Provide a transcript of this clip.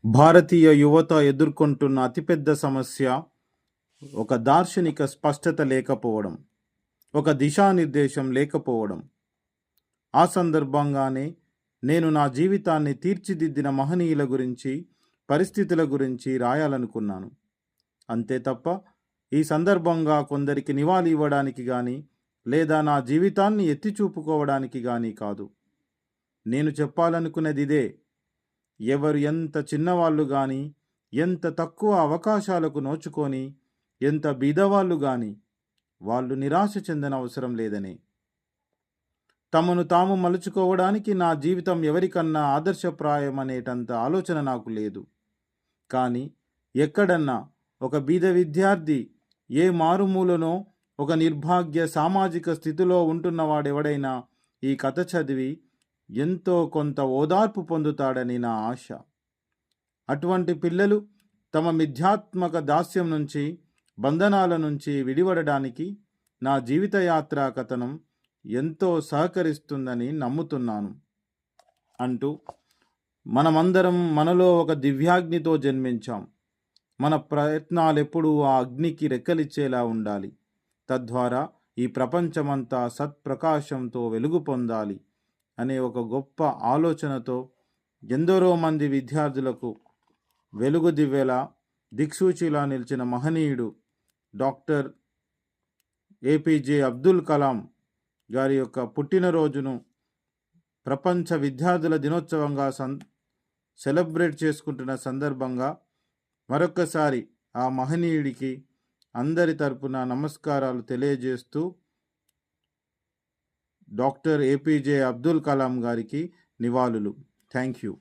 భారతీయ యువత ఎదుర్కొంటున్న అతిపెద్ద సమస్య ఒక దార్శనిక స్పష్టత లేకపోవడం, ఒక దిశానిర్దేశం లేకపోవడం. ఆ సందర్భంగానే నేను నా జీవితాన్ని తీర్చిదిద్దిన మహనీయుల గురించి, పరిస్థితుల గురించి రాయాలనుకున్నాను. అంతే తప్ప ఈ సందర్భంగా కొందరికి నివాళి ఇవ్వడానికి గాని, లేదా నా జీవితాన్ని ఎత్తి చూపుకోవడానికి గాని కాదు. నేను చెప్పాలనుకున్నది ఇదే: ఎవరు ఎంత చిన్నవాళ్ళు గాని, ఎంత తక్కువ అవకాశాలకు నోచుకొని, ఎంత బీదవాళ్ళు గాని, వాళ్ళు నిరాశ చెందనవసరం లేదనే. తమను తాము మలుచుకోవడానికి నా జీవితం ఎవరికన్నా ఆదర్శప్రాయమనేటంత ఆలోచన నాకు లేదు. కానీ ఎక్కడన్నా ఒక బీద విద్యార్థి ఏ మారుమూలనో ఒక నిర్భాగ్య సామాజిక స్థితిలో ఉంటున్నవాడెవడైనా ఈ కథ చదివి ఎంతో కొంత ఓదార్పు పొందుతాడని నా ఆశ. అటువంటి పిల్లలు తమ మిథ్యాత్మక దాస్యం నుంచి, బంధనాల నుంచి విడివడడానికి నా జీవితయాత్రా కథనం ఎంతో సహకరిస్తుందని నమ్ముతున్నాను అంటూ, మనమందరం మనలో ఒక దివ్యాగ్నితో జన్మించాం. మన ప్రయత్నాలెప్పుడూ ఆ అగ్నికి రెక్కలిచ్చేలా ఉండాలి. తద్వారా ఈ ప్రపంచమంతా సత్ప్రకాశంతో వెలుగు పొందాలి అనే ఒక గొప్ప ఆలోచనతో ఎందరో మంది విద్యార్థులకు వెలుగు దివ్వెలా, దిక్సూచిలా నిలిచిన మహనీయుడు డాక్టర్ ఏపీజే అబ్దుల్ కలాం గారి యొక్క పుట్టినరోజును ప్రపంచ విద్యార్థుల దినోత్సవంగా సెలబ్రేట్ చేసుకుంటున్న సందర్భంగా మరొక్కసారి ఆ మహనీయుడికి అందరి తరపున నమస్కారాలు తెలియజేస్తూ, డాక్టర్ ఏపీజే అబ్దుల్ కలాం గారికి నివాళులు. Thank you.